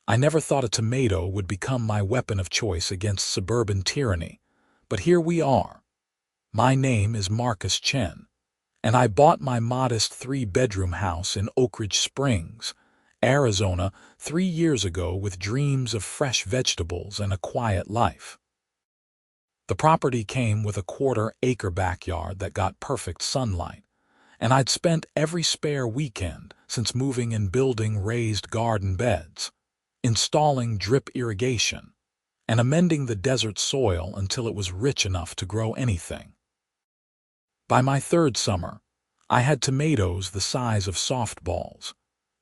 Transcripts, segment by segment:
I never thought a tomato would become my weapon of choice against suburban tyranny, but here we are. My name is Marcus Chen, and I bought my modest 3-bedroom house in Oakridge Springs, Arizona, 3 years ago with dreams of fresh vegetables and a quiet life. The property came with a 1/4-acre backyard that got perfect sunlight, and I'd spent every spare weekend since moving in building raised garden beds, installing drip irrigation, and amending the desert soil until it was rich enough to grow anything. By my 3rd summer, I had tomatoes the size of softballs,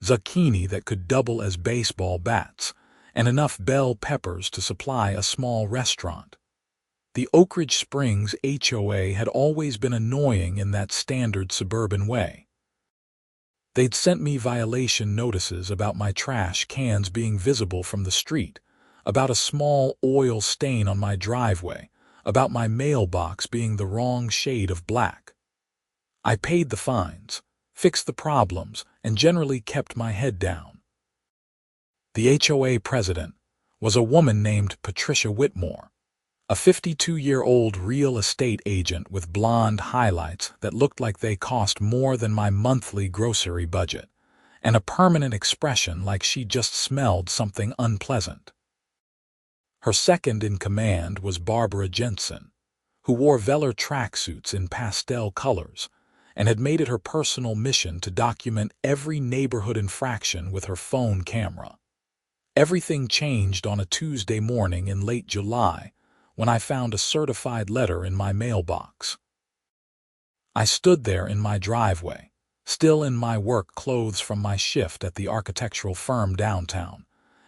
zucchini that could double as baseball bats, and enough bell peppers to supply a small restaurant. The Oakridge Springs HOA had always been annoying in that standard suburban way. They'd sent me violation notices about my trash cans being visible from the street, about a small oil stain on my driveway, about my mailbox being the wrong shade of black. I paid the fines, fixed the problems, and generally kept my head down. The HOA president was a woman named Patricia Whitmore, a 52-year-old real estate agent with blonde highlights that looked like they cost more than my monthly grocery budget, and a permanent expression like she just smelled something unpleasant. Her second in command was Barbara Jensen, who wore velour tracksuits in pastel colors and had made it her personal mission to document every neighborhood infraction with her phone camera. Everything changed on a Tuesday morning in late July, when I found a certified letter in my mailbox. I stood there in my driveway, still in my work clothes from my shift at the architectural firm downtown,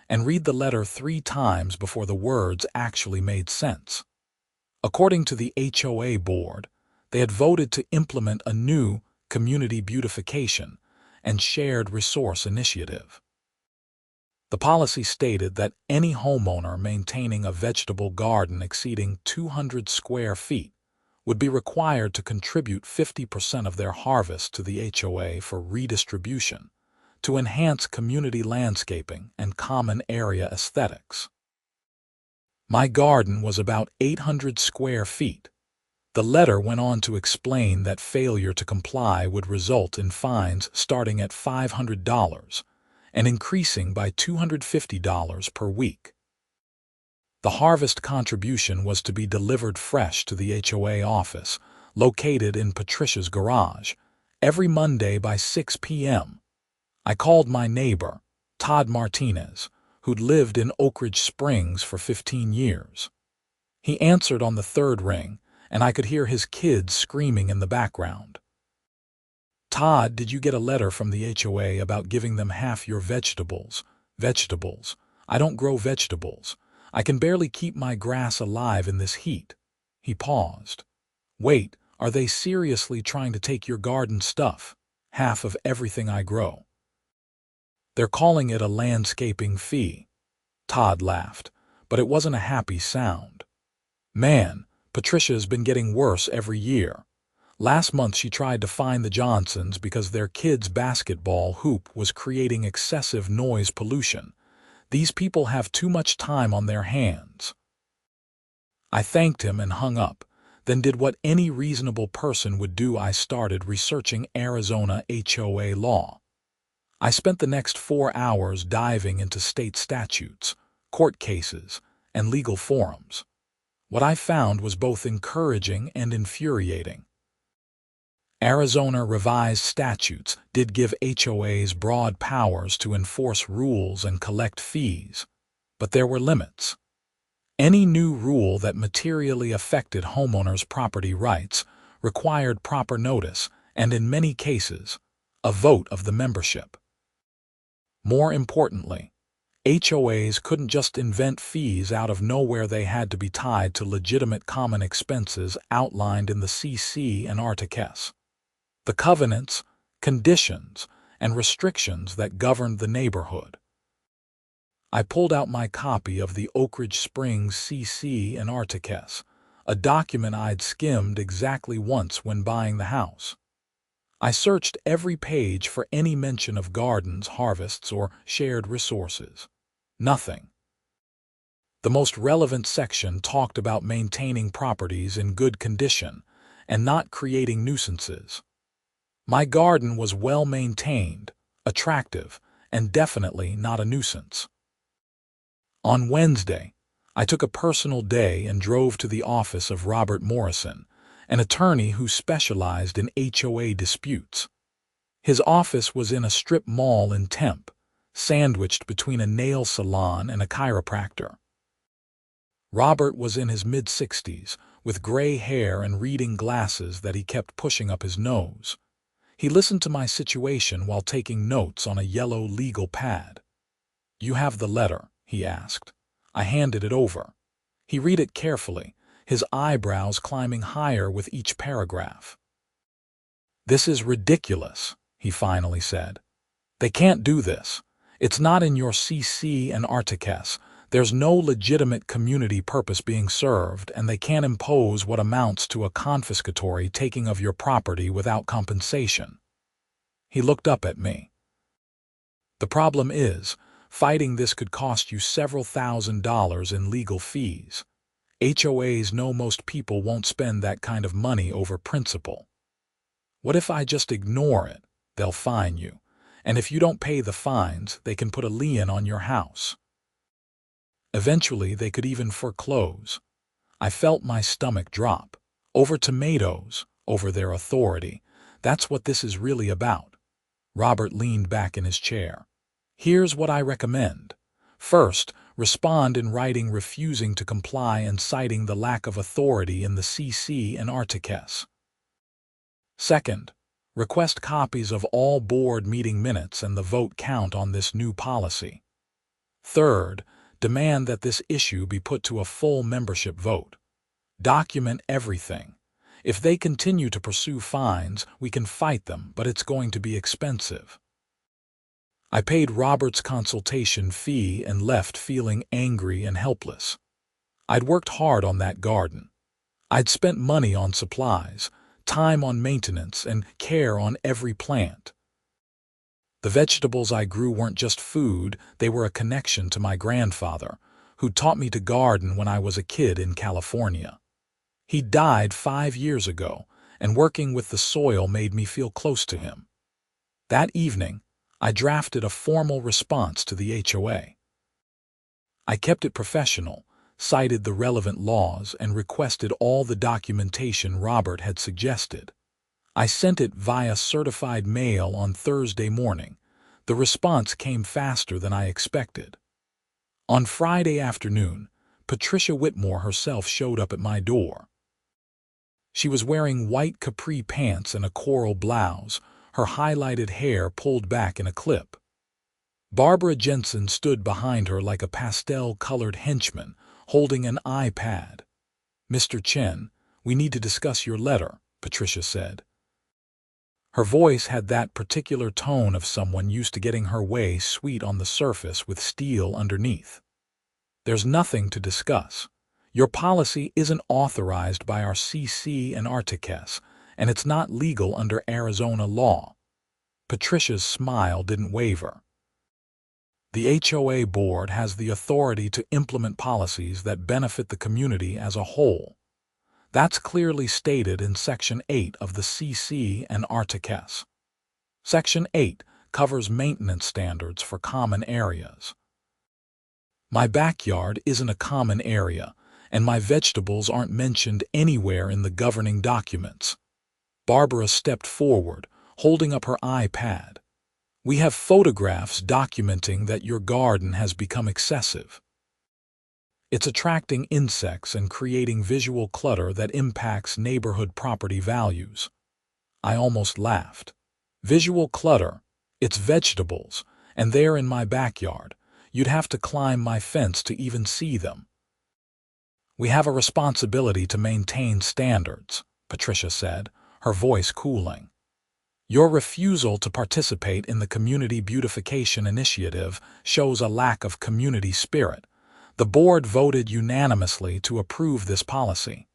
and read the letter 3 times before the words actually made sense. According to the HOA board, they had voted to implement a new community beautification and shared resource initiative. The policy stated that any homeowner maintaining a vegetable garden exceeding 200 square feet would be required to contribute 50% of their harvest to the HOA for redistribution to enhance community landscaping and common area aesthetics. My garden was about 800 square feet. The letter went on to explain that failure to comply would result in fines starting at $500 and increasing by $250 per week. The harvest contribution was to be delivered fresh to the HOA office, located in Patricia's garage, every Monday by 6 p.m. I called my neighbor, Todd Martinez, who'd lived in Oakridge Springs for 15 years. He answered on the 3rd ring, and I could hear his kids screaming in the background. "Todd, did you get a letter from the HOA about giving them half your vegetables?" "Vegetables? I don't grow vegetables. I can barely keep my grass alive in this heat." He paused. "Wait, are they seriously trying to take your garden stuff? Half of everything I grow?" "They're calling it a landscaping fee." Todd laughed, but it wasn't a happy sound. "Man, Patricia's been getting worse every year. Last month she tried to fine the Johnsons because their kids' basketball hoop was creating excessive noise pollution. These people have too much time on their hands." I thanked him and hung up, then did what any reasonable person would do. I started researching Arizona HOA law. I spent the next 4 hours diving into state statutes, court cases, and legal forums. What I found was both encouraging and infuriating. Arizona revised statutes did give HOAs broad powers to enforce rules and collect fees, but there were limits. Any new rule that materially affected homeowners' property rights required proper notice and, in many cases, a vote of the membership. More importantly, HOAs couldn't just invent fees out of nowhere. They had to be tied to legitimate common expenses outlined in the CC and RTS. The covenants, conditions, and restrictions that governed the neighborhood. I pulled out my copy of the Oakridge Springs CC and RTS, a document I'd skimmed exactly once when buying the house. I searched every page for any mention of gardens, harvests, or shared resources. Nothing. The most relevant section talked about maintaining properties in good condition and not creating nuisances. My garden was well maintained, attractive, and definitely not a nuisance. On Wednesday, I took a personal day and drove to the office of Robert Morrison, an attorney who specialized in HOA disputes. His office was in a strip mall in Tempe, sandwiched between a nail salon and a chiropractor. Robert was in his mid-60s, with gray hair and reading glasses that he kept pushing up his nose. He listened to my situation while taking notes on a yellow legal pad. "You have the letter?" he asked. I handed it over. He read it carefully, his eyebrows climbing higher with each paragraph. "This is ridiculous," he finally said. "They can't do this. It's not in your CC and Articus. There's no legitimate community purpose being served, and they can't impose what amounts to a confiscatory taking of your property without compensation." He looked up at me. "The problem is, fighting this could cost you several $1,000s in legal fees. HOAs know most people won't spend that kind of money over principal. What if I just ignore it? They'll fine you, and if you don't pay the fines, they can put a lien on your house. Eventually, they could even foreclose." I felt my stomach drop. Over tomatoes, over their authority. That's what this is really about. Robert leaned back in his chair. "Here's what I recommend. First, respond in writing refusing to comply and citing the lack of authority in the CC and Articus. Second, request copies of all board meeting minutes and the vote count on this new policy. Third, demand that this issue be put to a full membership vote. Document everything. If they continue to pursue fines, we can fight them, but it's going to be expensive." I paid Robert's consultation fee and left feeling angry and helpless. I'd worked hard on that garden. I'd spent money on supplies, time on maintenance, and care on every plant. The vegetables I grew weren't just food, they were a connection to my grandfather, who taught me to garden when I was a kid in California. He died 5 years ago, and working with the soil made me feel close to him. That evening, I drafted a formal response to the HOA. I kept it professional, cited the relevant laws, and requested all the documentation Robert had suggested. I sent it via certified mail on Thursday morning. The response came faster than I expected. On Friday afternoon, Patricia Whitmore herself showed up at my door. She was wearing white capri pants and a coral blouse, her highlighted hair pulled back in a clip. Barbara Jensen stood behind her like a pastel-colored henchman, holding an iPad. "Mr. Chen, we need to discuss your letter," Patricia said. Her voice had that particular tone of someone used to getting her way sweet on the surface with steel underneath. "There's nothing to discuss. Your policy isn't authorized by our CC and Articus, and it's not legal under Arizona law." Patricia's smile didn't waver. "The HOA board has the authority to implement policies that benefit the community as a whole. That's clearly stated in Section 8 of the CC and Articus. Section 8 covers maintenance standards for common areas. My backyard isn't a common area, and my vegetables aren't mentioned anywhere in the governing documents." Barbara stepped forward, holding up her iPad. "We have photographs documenting that your garden has become excessive. It's attracting insects and creating visual clutter that impacts neighborhood property values." I almost laughed. "Visual clutter? It's vegetables, and they're in my backyard. You'd have to climb my fence to even see them." "We have a responsibility to maintain standards," Patricia said, her voice cooling. "Your refusal to participate in the Community Beautification Initiative shows a lack of community spirit. The board voted unanimously to approve this policy."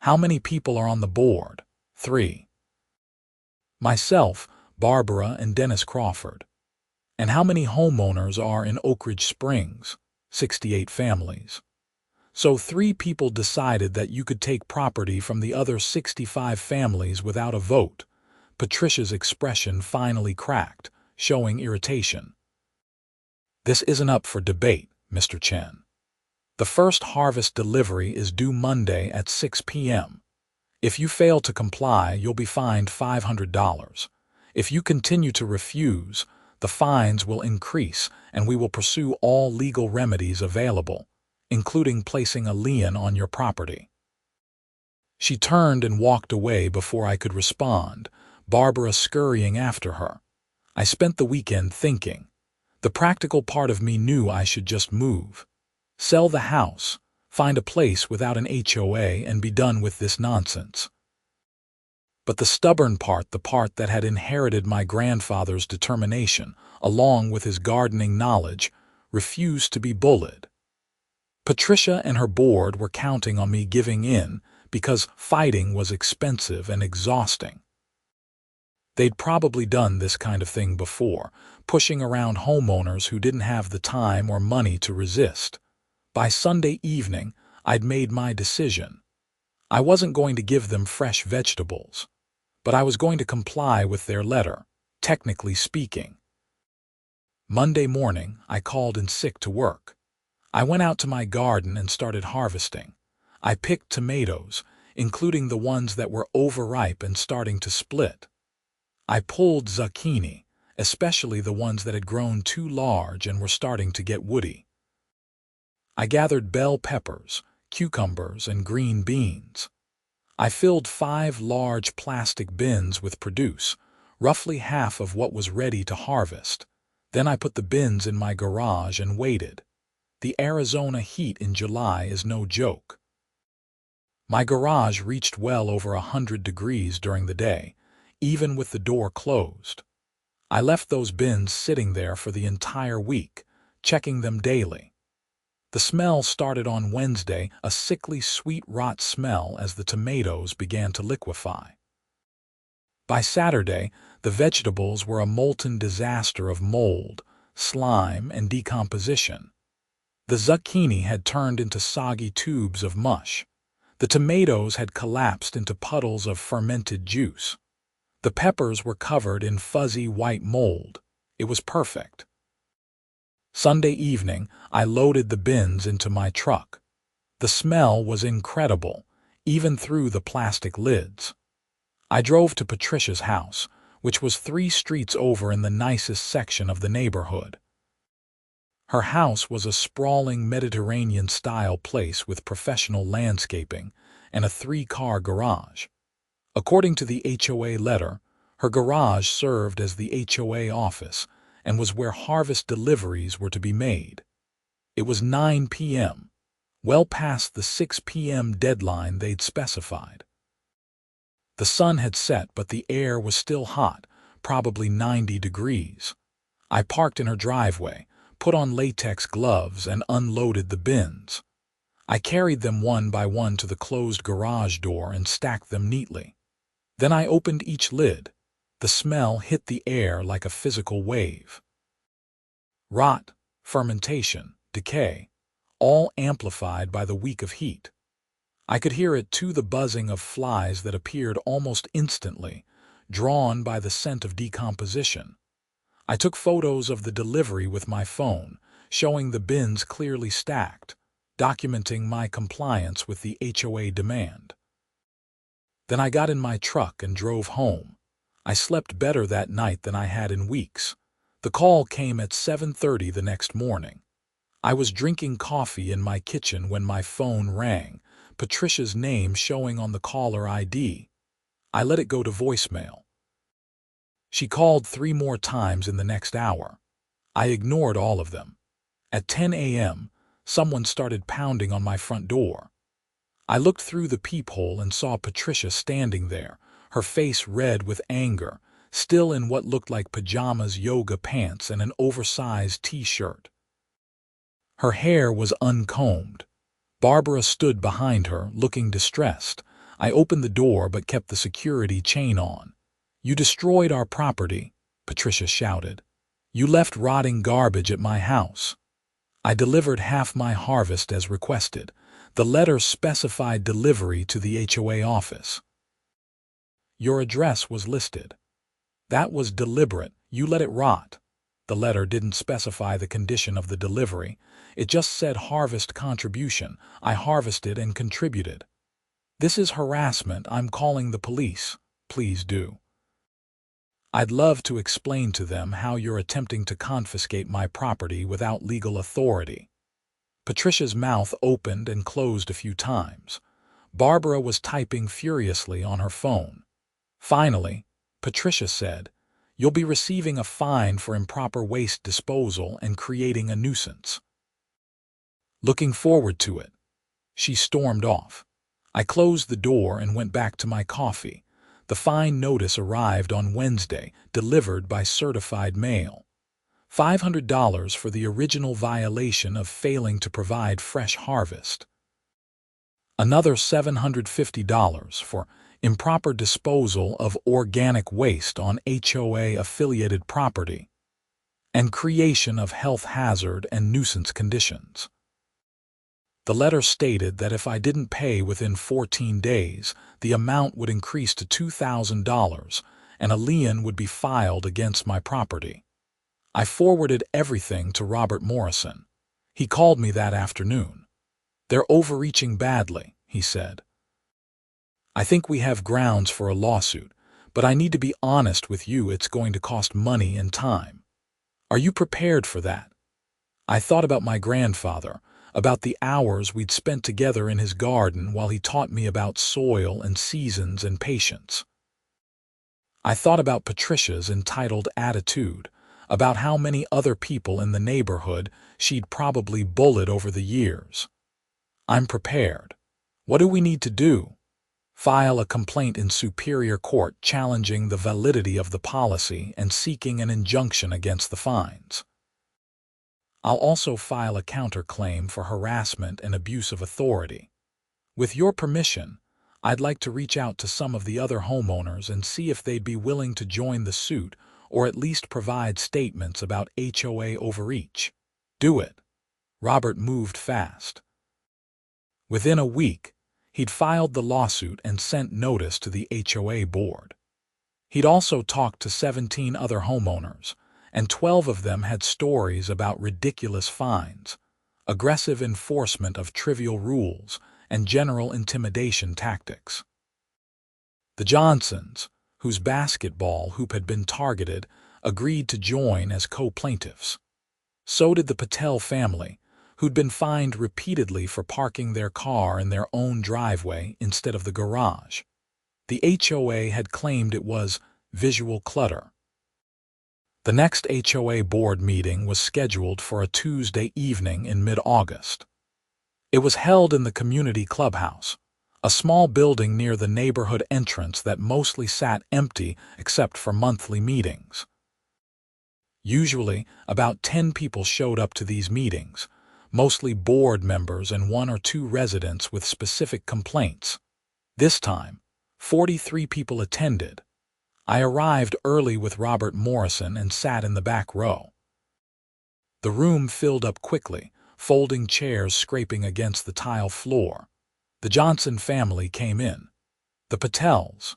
"How many people are on the board?" "3. Myself, Barbara, and Dennis Crawford." And how many homeowners are in Oakridge Springs? 68 families. So 3 people decided that you could take property from the other 65 families without a vote. Patricia's expression finally cracked, showing irritation. This isn't up for debate, Mr. Chen. The first harvest delivery is due Monday at 6 p.m. If you fail to comply, you'll be fined $500. If you continue to refuse, the fines will increase and we will pursue all legal remedies available, including placing a lien on your property. She turned and walked away before I could respond, Barbara scurrying after her. I spent the weekend thinking. The practical part of me knew I should just move. Sell the house, find a place without an HOA, and be done with this nonsense. But the stubborn part, the part that had inherited my grandfather's determination, along with his gardening knowledge, refused to be bullied. Patricia and her board were counting on me giving in because fighting was expensive and exhausting. They'd probably done this kind of thing before, pushing around homeowners who didn't have the time or money to resist. By Sunday evening, I'd made my decision. I wasn't going to give them fresh vegetables, but I was going to comply with their letter, technically speaking. Monday morning, I called in sick to work. I went out to my garden and started harvesting. I picked tomatoes, including the ones that were overripe and starting to split. I pulled zucchini, especially the ones that had grown too large and were starting to get woody. I gathered bell peppers, cucumbers, and green beans. I filled 5 large plastic bins with produce, roughly half of what was ready to harvest. Then I put the bins in my garage and waited. The Arizona heat in July is no joke. My garage reached well over 100 degrees during the day, even with the door closed. I left those bins sitting there for the entire week, checking them daily. The smell started on Wednesday, a sickly sweet rot smell as the tomatoes began to liquefy. By Saturday, the vegetables were a molten disaster of mold, slime, and decomposition. The zucchini had turned into soggy tubes of mush. The tomatoes had collapsed into puddles of fermented juice. The peppers were covered in fuzzy white mold. It was perfect. Sunday evening, I loaded the bins into my truck. The smell was incredible, even through the plastic lids. I drove to Patricia's house, which was 3 streets over in the nicest section of the neighborhood. Her house was a sprawling Mediterranean-style place with professional landscaping and a 3-car garage. According to the HOA letter, her garage served as the HOA office and was where harvest deliveries were to be made. It was 9 p.m., well past the 6 p.m. deadline they'd specified. The sun had set, but the air was still hot, probably 90 degrees. I parked in her driveway, put on latex gloves, and unloaded the bins. I carried them one by one to the closed garage door and stacked them neatly. Then I opened each lid. The smell hit the air like a physical wave. Rot, fermentation, decay, all amplified by the week of heat. I could hear it too, the buzzing of flies that appeared almost instantly, drawn by the scent of decomposition. I took photos of the delivery with my phone, showing the bins clearly stacked, documenting my compliance with the HOA demand. Then I got in my truck and drove home. I slept better that night than I had in weeks. The call came at 7:30 the next morning. I was drinking coffee in my kitchen when my phone rang, Patricia's name showing on the caller ID. I let it go to voicemail. She called 3 more times in the next hour. I ignored all of them. At 10 a.m., someone started pounding on my front door. I looked through the peephole and saw Patricia standing there, her face red with anger, still in what looked like pajamas, yoga pants, and an oversized t-shirt. Her hair was uncombed. Barbara stood behind her, looking distressed. I opened the door but kept the security chain on. "You destroyed our property," Patricia shouted. You left rotting garbage at my house. I delivered half my harvest as requested. The letter specified delivery to the HOA office. Your address was listed. That was deliberate. You let it rot. The letter didn't specify the condition of the delivery. It just said harvest contribution. I harvested and contributed. This is harassment. I'm calling the police. Please do. I'd love to explain to them how you're attempting to confiscate my property without legal authority. Patricia's mouth opened and closed a few times. Barbara was typing furiously on her phone. Finally, Patricia said, "You'll be receiving a fine for improper waste disposal and creating a nuisance." Looking forward to it. She stormed off. I closed the door and went back to my coffee. The fine notice arrived on Wednesday, delivered by certified mail. $500 for the original violation of failing to provide fresh harvest. Another $750 for improper disposal of organic waste on HOA-affiliated property, and creation of health hazard and nuisance conditions. The letter stated that if I didn't pay within 14 days, the amount would increase to $2,000 and a lien would be filed against my property. I forwarded everything to Robert Morrison. He called me that afternoon. "They're overreaching badly," he said. "I think we have grounds for a lawsuit, but I need to be honest with you, it's going to cost money and time. Are you prepared for that?" I thought about my grandfather, about the hours we'd spent together in his garden while he taught me about soil and seasons and patience. I thought about Patricia's entitled attitude, about how many other people in the neighborhood she'd probably bullied over the years. I'm prepared. What do we need to do? File a complaint in Superior Court challenging the validity of the policy and seeking an injunction against the fines. I'll also file a counterclaim for harassment and abuse of authority. With your permission, I'd like to reach out to some of the other homeowners and see if they'd be willing to join the suit or at least provide statements about HOA overreach. Do it. Robert moved fast. Within a week, he'd filed the lawsuit and sent notice to the HOA board. He'd also talked to 17 other homeowners, and 12 of them had stories about ridiculous fines, aggressive enforcement of trivial rules, and general intimidation tactics. The Johnsons, whose basketball hoop had been targeted, agreed to join as co-plaintiffs. So did the Patel family, who'd been fined repeatedly for parking their car in their own driveway instead of the garage. The HOA had claimed it was visual clutter. The next HOA board meeting was scheduled for a Tuesday evening in mid-August. It was held in the community clubhouse, a small building near the neighborhood entrance that mostly sat empty except for monthly meetings. Usually, about 10 people showed up to these meetings, mostly board members and 1 or 2 residents with specific complaints. This time, 43 people attended. I arrived early with Robert Morrison and sat in the back row. The room filled up quickly, folding chairs scraping against the tile floor. The Johnson family came in. The Patels,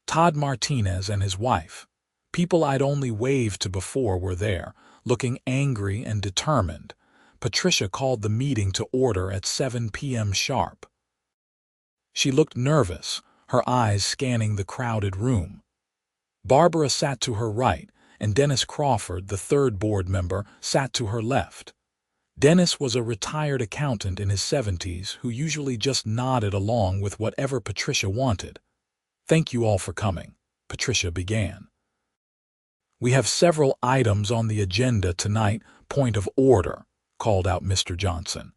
Todd Martinez and his wife, people I'd only waved to before, were there, looking angry and determined. Patricia called the meeting to order at 7 p.m. sharp. She looked nervous, her eyes scanning the crowded room. Barbara sat to her right, and Dennis Crawford, the third board member, sat to her left. Dennis was a retired accountant in his 70s who usually just nodded along with whatever Patricia wanted. "Thank you all for coming," Patricia began. "We have several items on the agenda tonight. Point of order," called out Mr. Johnson.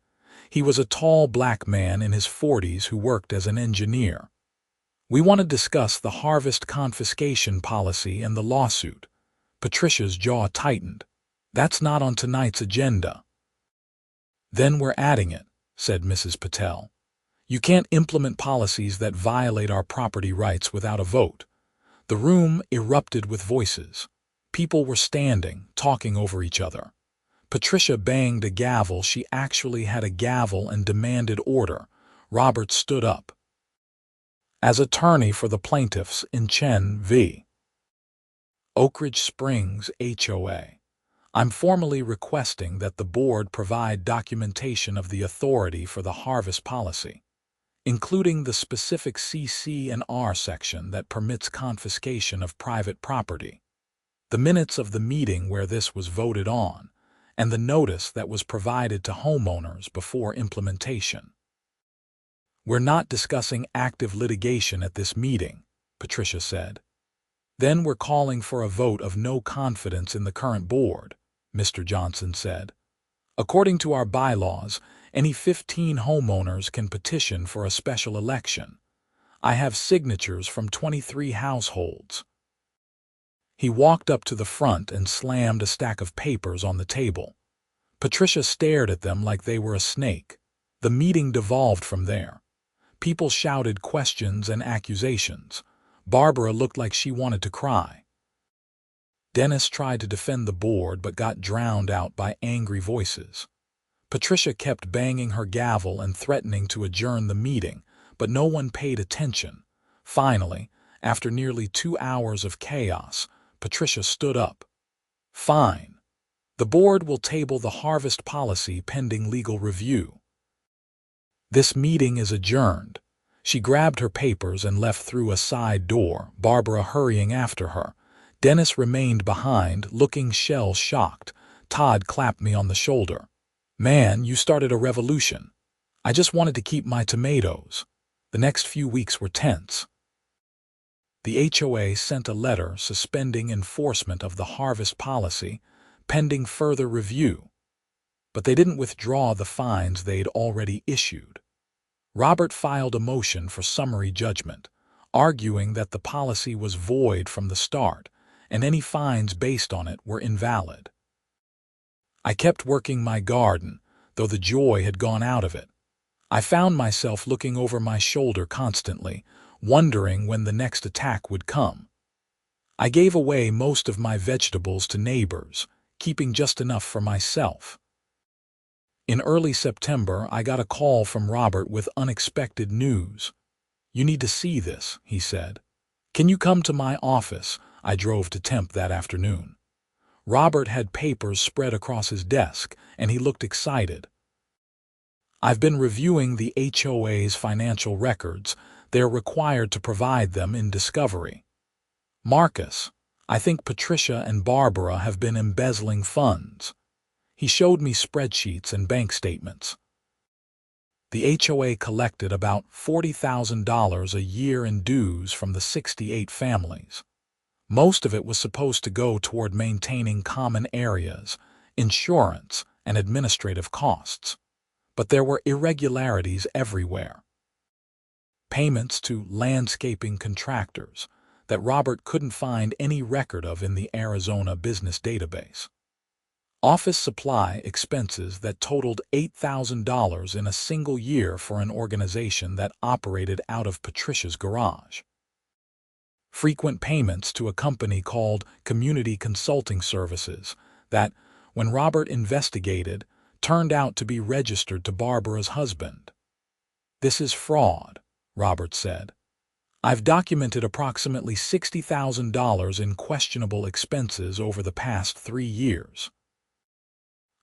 He was a tall black man in his 40s who worked as an engineer. "We want to discuss the harvest confiscation policy and the lawsuit." Patricia's jaw tightened. "That's not on tonight's agenda." "Then we're adding it," said Mrs. Patel. "You can't implement policies that violate our property rights without a vote." The room erupted with voices. People were standing, talking over each other. Patricia banged a gavel. She actually had a gavel and demanded order. Robert stood up. As attorney for the plaintiffs in Chen v. Oakridge Springs HOA, I'm formally requesting that the board provide documentation of the authority for the harvest policy, including the specific CC and R section that permits confiscation of private property, the minutes of the meeting where this was voted on, and the notice that was provided to homeowners before implementation. We're not discussing active litigation at this meeting, Patricia said. Then we're calling for a vote of no confidence in the current board, Mr. Johnson said. According to our bylaws, any 15 homeowners can petition for a special election. I have signatures from 23 households. He walked up to the front and slammed a stack of papers on the table. Patricia stared at them like they were a snake. The meeting devolved from there. People shouted questions and accusations. Barbara looked like she wanted to cry. Dennis tried to defend the board but got drowned out by angry voices. Patricia kept banging her gavel and threatening to adjourn the meeting, but no one paid attention. Finally, after nearly 2 hours of chaos, Patricia stood up. Fine. The board will table the harvest policy pending legal review. This meeting is adjourned. She grabbed her papers and left through a side door, Barbara hurrying after her. Dennis remained behind, looking shell-shocked. Todd clapped me on the shoulder. Man, you started a revolution. I just wanted to keep my tomatoes. The next few weeks were tense. The HOA sent a letter suspending enforcement of the harvest policy, pending further review. But they didn't withdraw the fines they'd already issued. Robert filed a motion for summary judgment, arguing that the policy was void from the start, and any fines based on it were invalid. I kept working my garden, though the joy had gone out of it. I found myself looking over my shoulder constantly, wondering when the next attack would come. I gave away most of my vegetables to neighbors, keeping just enough for myself. In early September, I got a call from Robert with unexpected news. "You need to see this," he said. "Can you come to my office?" I drove to Temp that afternoon. Robert had papers spread across his desk, and he looked excited. "I've been reviewing the HOA's financial records. They're required to provide them in discovery. Marcus, I think Patricia and Barbara have been embezzling funds." He showed me spreadsheets and bank statements. The HOA collected about $40,000 a year in dues from the 68 families. Most of it was supposed to go toward maintaining common areas, insurance, and administrative costs. But there were irregularities everywhere. Payments to landscaping contractors that Robert couldn't find any record of in the Arizona business database. Office supply expenses that totaled $8,000 in a single year for an organization that operated out of Patricia's garage. Frequent payments to a company called Community Consulting Services that, when Robert investigated, turned out to be registered to Barbara's husband. "This is fraud," Robert said. "I've documented approximately $60,000 in questionable expenses over the past 3 years.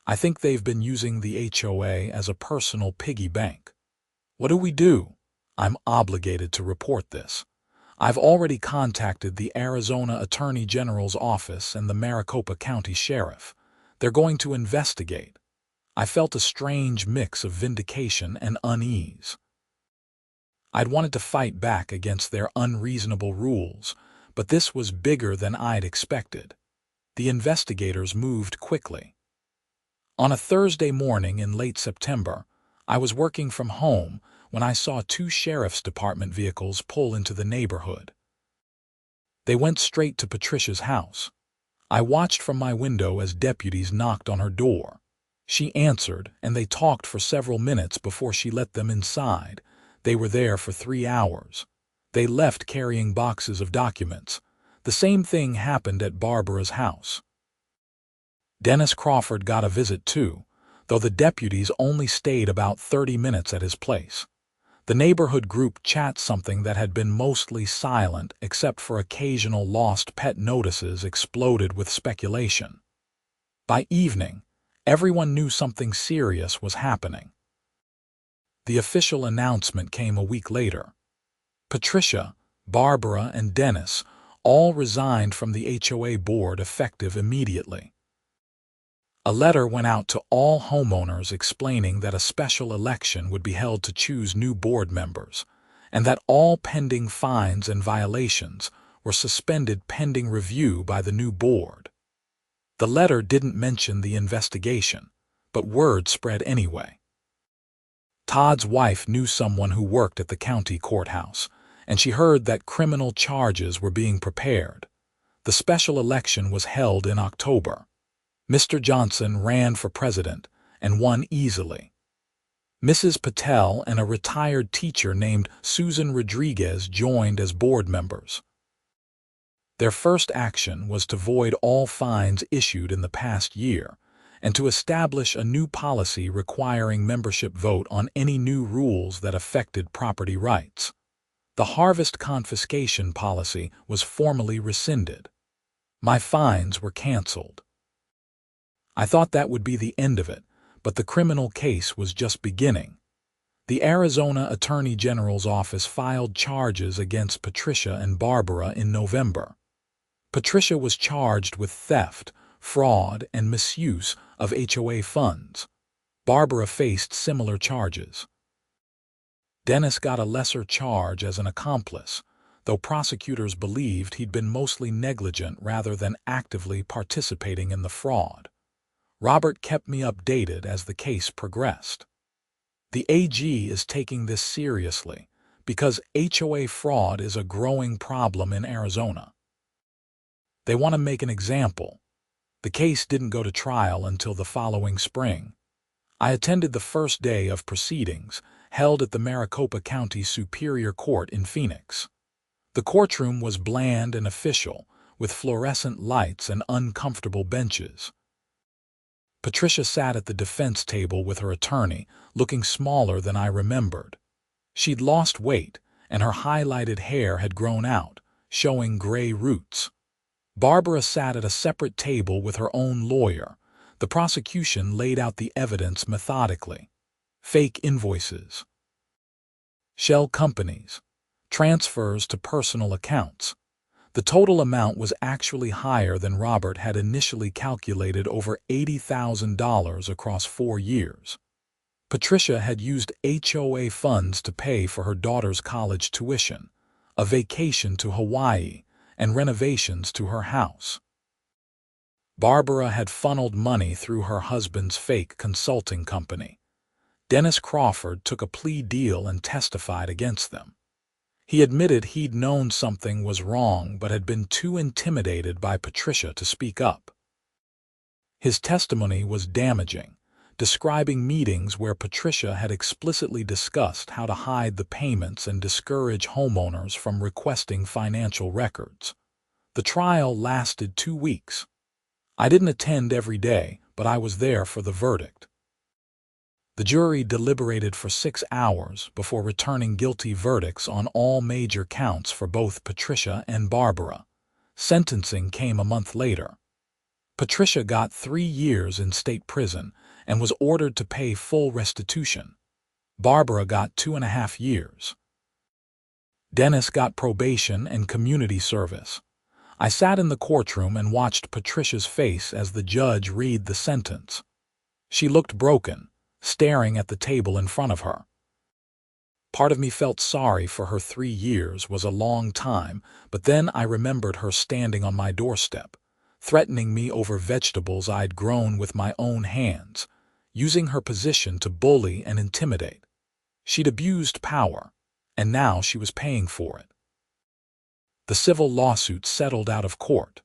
I think they've been using the HOA as a personal piggy bank. What do we do? I'm obligated to report this. I've already contacted the Arizona Attorney General's office and the Maricopa County Sheriff. They're going to investigate." I felt a strange mix of vindication and unease. I'd wanted to fight back against their unreasonable rules, but this was bigger than I'd expected. The investigators moved quickly. On a Thursday morning in late September, I was working from home when I saw 2 sheriff's department vehicles pull into the neighborhood. They went straight to Patricia's house. I watched from my window as deputies knocked on her door. She answered, and they talked for several minutes before she let them inside. They were there for 3 hours. They left carrying boxes of documents. The same thing happened at Barbara's house. Dennis Crawford got a visit too, though the deputies only stayed about 30 minutes at his place. The neighborhood group chat, something that had been mostly silent except for occasional lost pet notices, exploded with speculation. By evening, everyone knew something serious was happening. The official announcement came a week later. Patricia, Barbara, and Dennis all resigned from the HOA board effective immediately. A letter went out to all homeowners explaining that a special election would be held to choose new board members, and that all pending fines and violations were suspended pending review by the new board. The letter didn't mention the investigation, but word spread anyway. Todd's wife knew someone who worked at the county courthouse, and she heard that criminal charges were being prepared. The special election was held in October. Mr. Johnson ran for president and won easily. Mrs. Patel and a retired teacher named Susan Rodriguez joined as board members. Their first action was to void all fines issued in the past year and to establish a new policy requiring membership vote on any new rules that affected property rights. The harvest confiscation policy was formally rescinded. My fines were canceled. I thought that would be the end of it, but the criminal case was just beginning. The Arizona Attorney General's office filed charges against Patricia and Barbara in November. Patricia was charged with theft, fraud, and misuse of HOA funds. Barbara faced similar charges. Dennis got a lesser charge as an accomplice, though prosecutors believed he'd been mostly negligent rather than actively participating in the fraud. Robert kept me updated as the case progressed. The AG is taking this seriously because HOA fraud is a growing problem in Arizona. They want to make an example. The case didn't go to trial until the following spring. I attended the first day of proceedings, held at the Maricopa County Superior Court in Phoenix. The courtroom was bland and official, with fluorescent lights and uncomfortable benches. Patricia sat at the defense table with her attorney, looking smaller than I remembered. She'd lost weight, and her highlighted hair had grown out, showing gray roots. Barbara sat at a separate table with her own lawyer. The prosecution laid out the evidence methodically. Fake invoices, shell companies, transfers to personal accounts. The total amount was actually higher than Robert had initially calculated, over $80,000 across 4 years. Patricia had used HOA funds to pay for her daughter's college tuition, a vacation to Hawaii, and renovations to her house. Barbara had funneled money through her husband's fake consulting company. Dennis Crawford took a plea deal and testified against them. He admitted he'd known something was wrong but had been too intimidated by Patricia to speak up. His testimony was damaging, describing meetings where Patricia had explicitly discussed how to hide the payments and discourage homeowners from requesting financial records. The trial lasted 2 weeks. I didn't attend every day, but I was there for the verdict. The jury deliberated for 6 hours before returning guilty verdicts on all major counts for both Patricia and Barbara. Sentencing came a month later. Patricia got 3 years in state prison and was ordered to pay full restitution. Barbara got 2.5 years. Dennis got probation and community service. I sat in the courtroom and watched Patricia's face as the judge read the sentence. She looked broken, staring at the table in front of her. Part of me felt sorry for her. 3 years was a long time, but then I remembered her standing on my doorstep, threatening me over vegetables I'd grown with my own hands, using her position to bully and intimidate. She'd abused power, and now she was paying for it. The civil lawsuit settled out of court.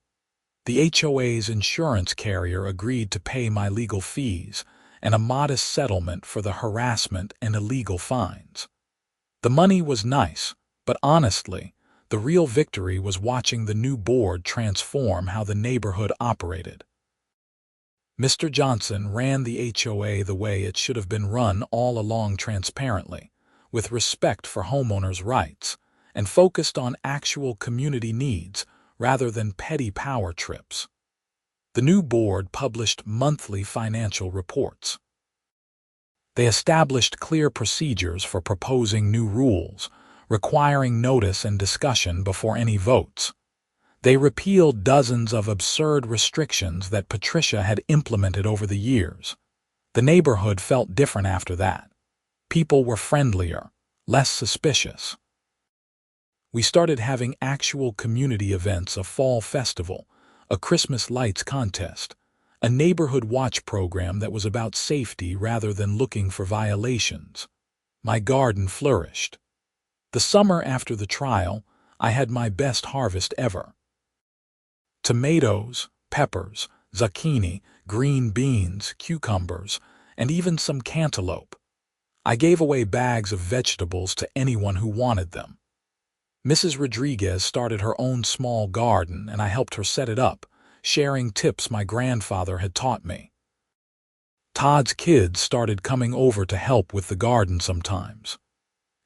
The HOA's insurance carrier agreed to pay my legal fees and a modest settlement for the harassment and illegal fines. The money was nice, but honestly, The real victory was watching the new board transform how the neighborhood operated. Mr. Johnson ran the HOA the way it should have been run all along, transparently, with respect for homeowners' rights, and focused on actual community needs rather than petty power trips. The new board published monthly financial reports. They established clear procedures for proposing new rules, requiring notice and discussion before any votes. They repealed dozens of absurd restrictions that Patricia had implemented over the years. The neighborhood felt different after that. People were friendlier, less suspicious. We started having actual community events: a fall festival, a Christmas lights contest, a neighborhood watch program that was about safety rather than looking for violations. My garden flourished. The summer after the trial, I had my best harvest ever. Tomatoes, peppers, zucchini, green beans, cucumbers, and even some cantaloupe. I gave away bags of vegetables to anyone who wanted them. Mrs. Rodriguez started her own small garden, and I helped her set it up, sharing tips my grandfather had taught me. Todd's kids started coming over to help with the garden sometimes.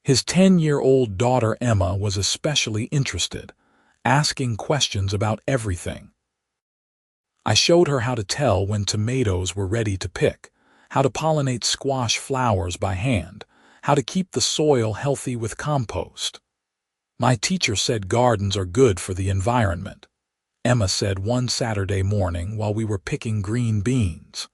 His 10-year-old daughter Emma was especially interested, asking questions about everything. I showed her how to tell when tomatoes were ready to pick, how to pollinate squash flowers by hand, how to keep the soil healthy with compost. My teacher said gardens are good for the environment, Emma said one Saturday morning while we were picking green beans.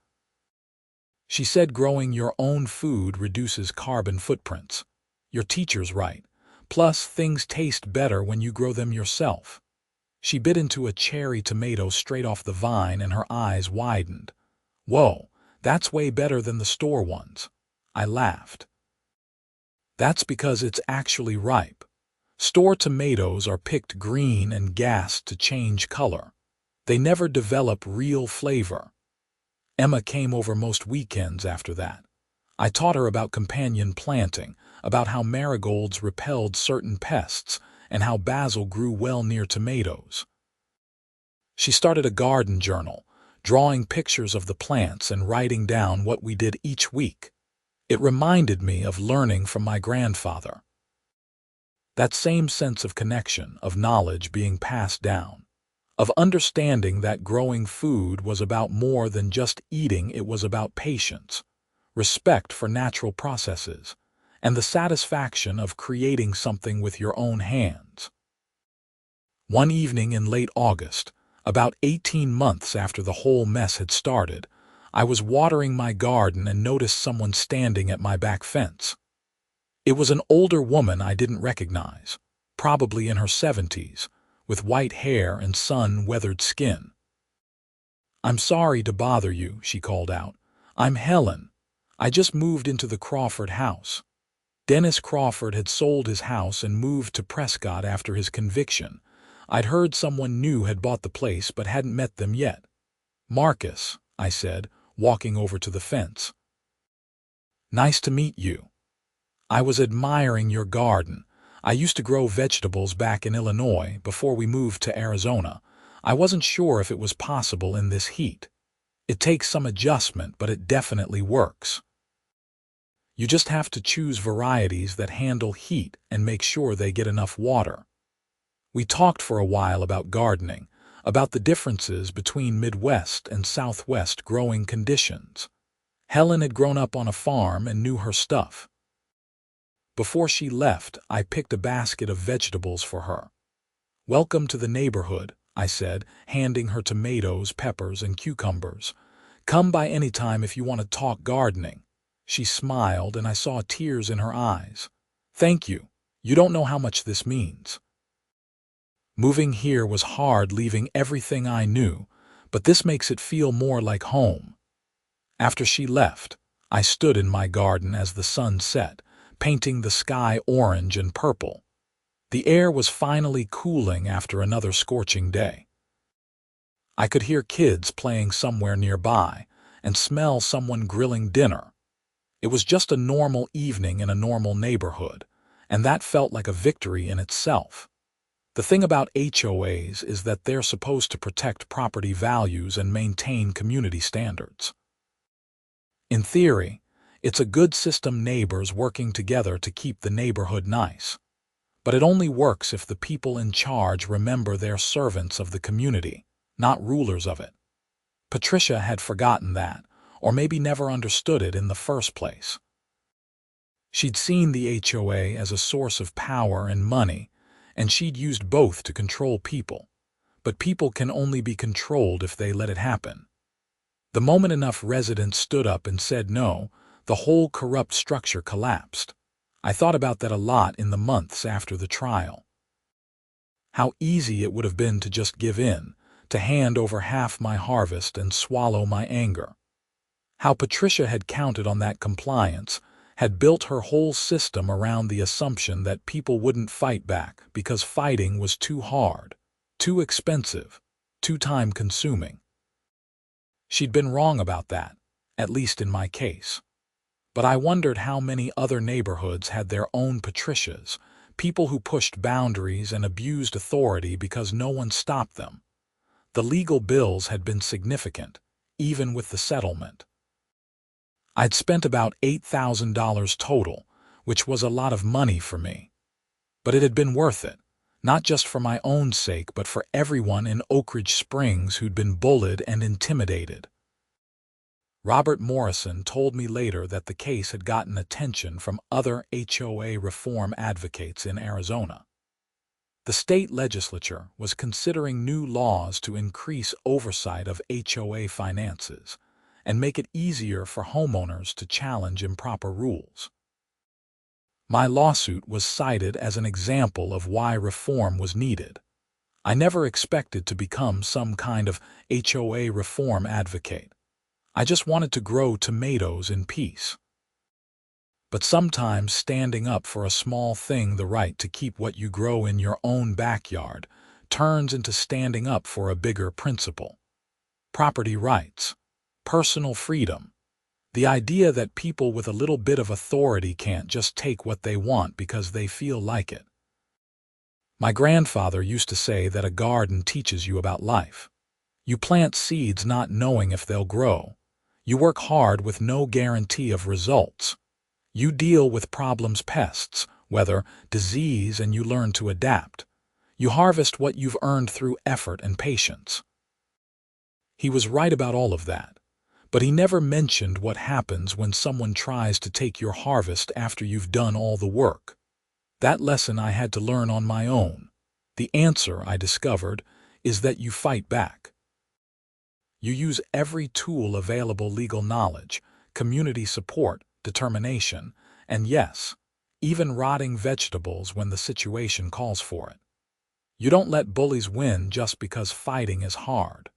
She said growing your own food reduces carbon footprints. Your teacher's right. Plus, things taste better when you grow them yourself. She bit into a cherry tomato straight off the vine and her eyes widened. Whoa, that's way better than the store ones. I laughed. That's because it's actually ripe. Store tomatoes are picked green and gassed to change color. They never develop real flavor. Emma came over most weekends after that. I taught her about companion planting, about how marigolds repelled certain pests, and how basil grew well near tomatoes. She started a garden journal, drawing pictures of the plants and writing down what we did each week. It reminded me of learning from my grandfather. That same sense of connection, of knowledge being passed down, of understanding that growing food was about more than just eating. It was about patience, respect for natural processes, and the satisfaction of creating something with your own hands. One evening in late August, about 18 months after the whole mess had started, I was watering my garden and noticed someone standing at my back fence. It was an older woman I didn't recognize, probably in her 70s, with white hair and sun-weathered skin. "I'm sorry to bother you," she called out. "I'm Helen. I just moved into the Crawford house." Dennis Crawford had sold his house and moved to Prescott after his conviction. I'd heard someone new had bought the place but hadn't met them yet. "Marcus," I said, walking over to the fence. "Nice to meet you. I was admiring your garden. I used to grow vegetables back in Illinois before we moved to Arizona. I wasn't sure if it was possible in this heat. It takes some adjustment, but it definitely works. You just have to choose varieties that handle heat and make sure they get enough water." We talked for a while about gardening, about the differences between Midwest and Southwest growing conditions. Helen had grown up on a farm and knew her stuff. Before she left, I picked a basket of vegetables for her. "Welcome to the neighborhood," I said, handing her tomatoes, peppers, and cucumbers. "Come by any time if you want to talk gardening." She smiled, and I saw tears in her eyes. "Thank you. You don't know how much this means." Moving here was hard, leaving everything I knew, but this makes it feel more like home. After she left, I stood in my garden as the sun set, painting the sky orange and purple. The air was finally cooling after another scorching day. I could hear kids playing somewhere nearby and smell someone grilling dinner. It was just a normal evening in a normal neighborhood, and that felt like a victory in itself. The thing about HOAs is that they're supposed to protect property values and maintain community standards. In theory, it's a good system, neighbors working together to keep the neighborhood nice. But it only works if the people in charge remember they're servants of the community, not rulers of it. Patricia had forgotten that, or maybe never understood it in the first place. She'd seen the HOA as a source of power and money, and she'd used both to control people. But people can only be controlled if they let it happen. The moment enough residents stood up and said no, the whole corrupt structure collapsed. I thought about that a lot in the months after the trial. How easy it would have been to just give in, to hand over half my harvest and swallow my anger. How Patricia had counted on that compliance, had built her whole system around the assumption that people wouldn't fight back because fighting was too hard, too expensive, too time-consuming. She'd been wrong about that, at least in my case. But I wondered how many other neighborhoods had their own Patricias, people who pushed boundaries and abused authority because no one stopped them. The legal bills had been significant, even with the settlement. I'd spent about $8,000 total, which was a lot of money for me. But it had been worth it, not just for my own sake but for everyone in Oakridge Springs who'd been bullied and intimidated. Robert Morrison told me later that the case had gotten attention from other HOA reform advocates in Arizona. The state legislature was considering new laws to increase oversight of HOA finances and make it easier for homeowners to challenge improper rules. My lawsuit was cited as an example of why reform was needed. I never expected to become some kind of HOA reform advocate. I just wanted to grow tomatoes in peace. But sometimes standing up for a small thing, the right to keep what you grow in your own backyard, turns into standing up for a bigger principle. Property rights, personal freedom, the idea that people with a little bit of authority can't just take what they want because they feel like it. My grandfather used to say that a garden teaches you about life. You plant seeds not knowing if they'll grow. You work hard with no guarantee of results. You deal with problems, pests, weather, disease, and you learn to adapt. You harvest what you've earned through effort and patience. He was right about all of that, but he never mentioned what happens when someone tries to take your harvest after you've done all the work. That lesson I had to learn on my own. The answer, I discovered, is that you fight back. You use every tool available: legal knowledge, community support, determination, and yes, even rotting vegetables when the situation calls for it. You don't let bullies win just because fighting is hard.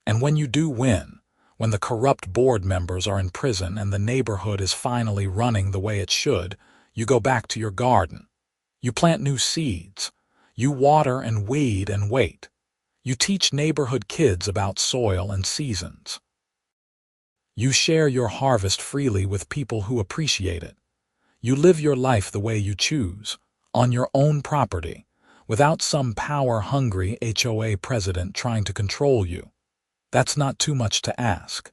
And when you do win, when the corrupt board members are in prison and the neighborhood is finally running the way it should, you go back to your garden. You plant new seeds. You water and weed and wait. You teach neighborhood kids about soil and seasons. You share your harvest freely with people who appreciate it. You live your life the way you choose, on your own property, without some power-hungry HOA president trying to control you. That's not too much to ask.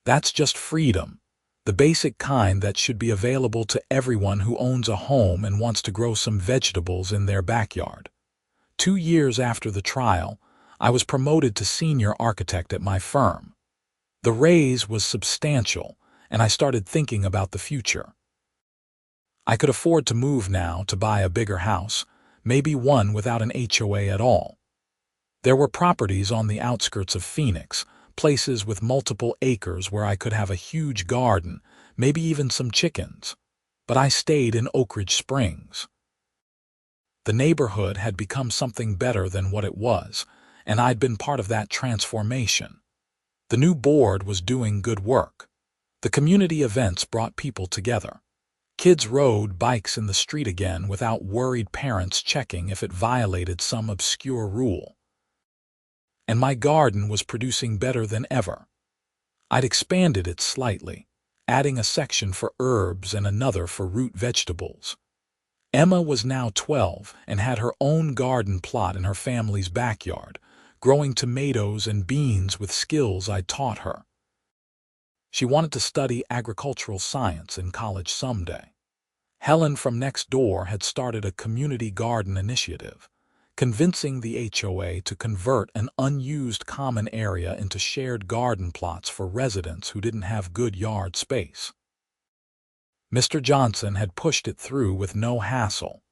That's just freedom, the basic kind that should be available to everyone who owns a home and wants to grow some vegetables in their backyard. 2 years after the trial, I was promoted to senior architect at my firm. The raise was substantial, and I started thinking about the future. I could afford to move now, to buy a bigger house, maybe one without an HOA at all. There were properties on the outskirts of Phoenix, places with multiple acres where I could have a huge garden, maybe even some chickens. But I stayed in Oakridge Springs. The neighborhood had become something better than what it was, and I'd been part of that transformation. The new board was doing good work. The community events brought people together. Kids rode bikes in the street again without worried parents checking if it violated some obscure rule. And my garden was producing better than ever. I'd expanded it slightly, adding a section for herbs and another for root vegetables. Emma was now 12 and had her own garden plot in her family's backyard, growing tomatoes and beans with skills I taught her. She wanted to study agricultural science in college someday. Helen from next door had started a community garden initiative, convincing the HOA to convert an unused common area into shared garden plots for residents who didn't have good yard space. Mr. Johnson had pushed it through with no hassle.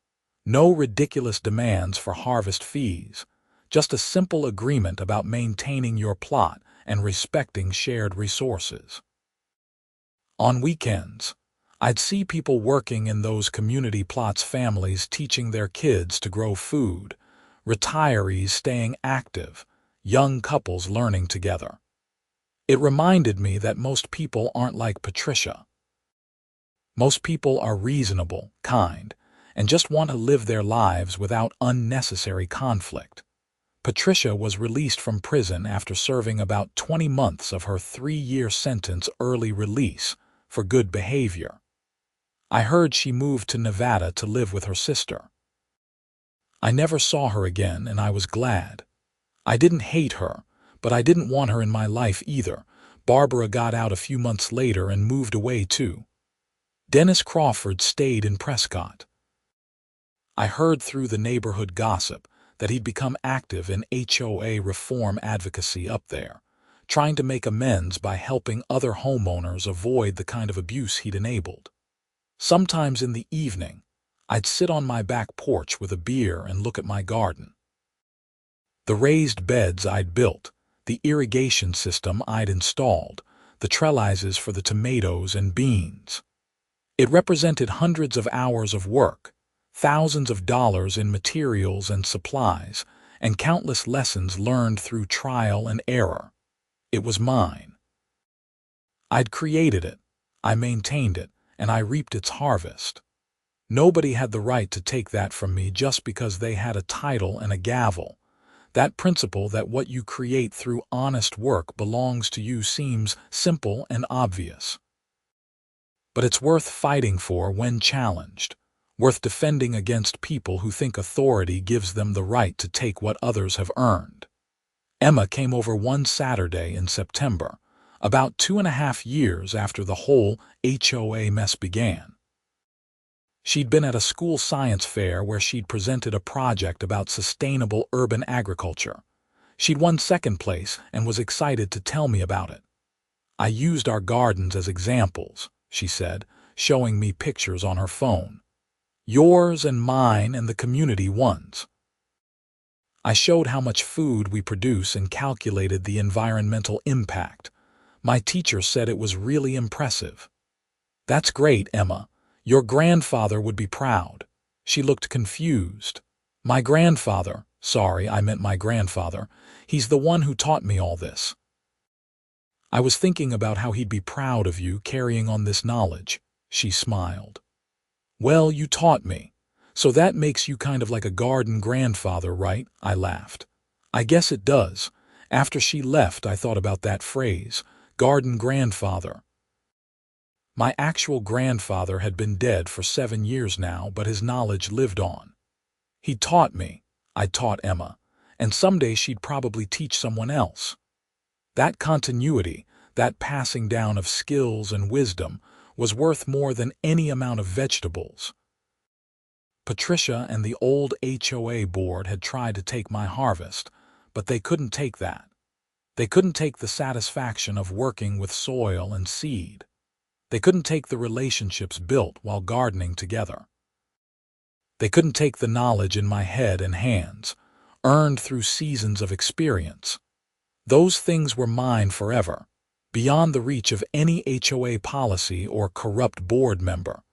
No ridiculous demands for harvest fees, just a simple agreement about maintaining your plot and respecting shared resources. On weekends, I'd see people working in those community plots, families teaching their kids to grow food, retirees staying active, young couples learning together. It reminded me that most people aren't like Patricia. Most people are reasonable, kind, and just want to live their lives without unnecessary conflict. Patricia was released from prison after serving about 20 months of her 3-year sentence early release for good behavior. I heard she moved to Nevada to live with her sister. I never saw her again, and I was glad. I didn't hate her, but I didn't want her in my life either. Barbara got out a few months later and moved away too. Dennis Crawford stayed in Prescott. I heard through the neighborhood gossip that he'd become active in HOA reform advocacy up there, trying to make amends by helping other homeowners avoid the kind of abuse he'd enabled. Sometimes in the evening, I'd sit on my back porch with a beer and look at my garden. The raised beds I'd built, the irrigation system I'd installed, the trellises for the tomatoes and beans. It represented hundreds of hours of work, thousands of dollars in materials and supplies, and countless lessons learned through trial and error. It was mine. I'd created it, I maintained it, and I reaped its harvest. Nobody had the right to take that from me just because they had a title and a gavel. That principle that what you create through honest work belongs to you seems simple and obvious. But it's worth fighting for when challenged, worth defending against people who think authority gives them the right to take what others have earned. Emma came over one Saturday in September, about 2.5 years after the whole HOA mess began. She'd been at a school science fair where she'd presented a project about sustainable urban agriculture. She'd won second place and was excited to tell me about it. "I used our gardens as examples," she said, showing me pictures on her phone. "Yours and mine and the community ones." I showed how much food we produce and calculated the environmental impact. My teacher said it was really impressive. "That's great, Emma. Your grandfather would be proud." She looked confused. "My grandfather? Sorry, I meant my grandfather. He's the one who taught me all this." "I was thinking about how he'd be proud of you carrying on this knowledge," she smiled. "Well, you taught me. So that makes you kind of like a garden grandfather, right?" I laughed. "I guess it does. After she left, I thought about that phrase, garden grandfather. My actual grandfather had been dead for 7 years now, but his knowledge lived on. He taught me, I taught Emma, and someday she'd probably teach someone else. That continuity, that passing down of skills and wisdom, was worth more than any amount of vegetables. Patricia and the old HOA board had tried to take my harvest, but they couldn't take that. They couldn't take the satisfaction of working with soil and seed. They couldn't take the relationships built while gardening together. They couldn't take the knowledge in my head and hands, earned through seasons of experience. Those things were mine forever, beyond the reach of any HOA policy or corrupt board member.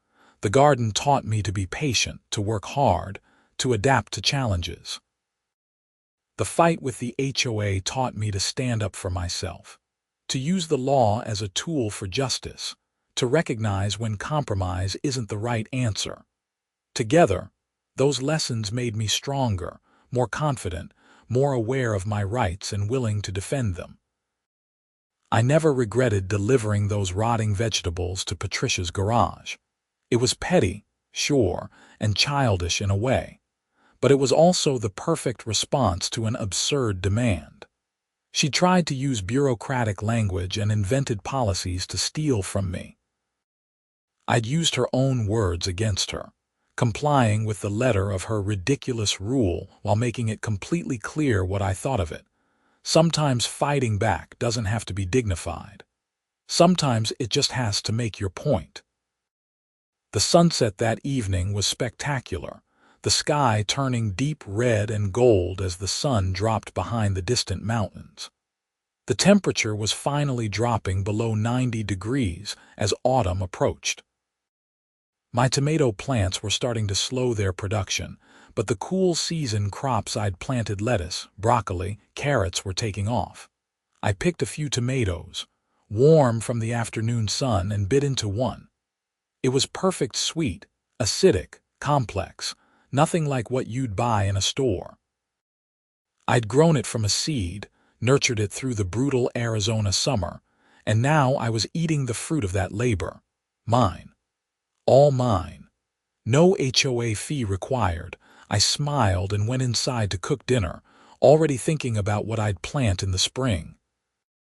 The garden taught me to be patient, to work hard, to adapt to challenges. The fight with the HOA taught me to stand up for myself, to use the law as a tool for justice, to recognize when compromise isn't the right answer. Together, those lessons made me stronger, more confident, more aware of my rights and willing to defend them. I never regretted delivering those rotting vegetables to Patricia's garage. It was petty, sure, and childish in a way, but it was also the perfect response to an absurd demand. She tried to use bureaucratic language and invented policies to steal from me. I'd used her own words against her, complying with the letter of her ridiculous rule while making it completely clear what I thought of it. Sometimes fighting back doesn't have to be dignified. Sometimes it just has to make your point. The sunset that evening was spectacular, the sky turning deep red and gold as the sun dropped behind the distant mountains. The temperature was finally dropping below 90 degrees as autumn approached. My tomato plants were starting to slow their production, but the cool season crops I'd planted, lettuce, broccoli, carrots, were taking off. I picked a few tomatoes, warm from the afternoon sun, and bit into one. It was perfect sweet, acidic, complex, nothing like what you'd buy in a store. I'd grown it from a seed, nurtured it through the brutal Arizona summer, and now I was eating the fruit of that labor. Mine. All mine. No HOA fee required. I smiled and went inside to cook dinner, already thinking about what I'd plant in the spring.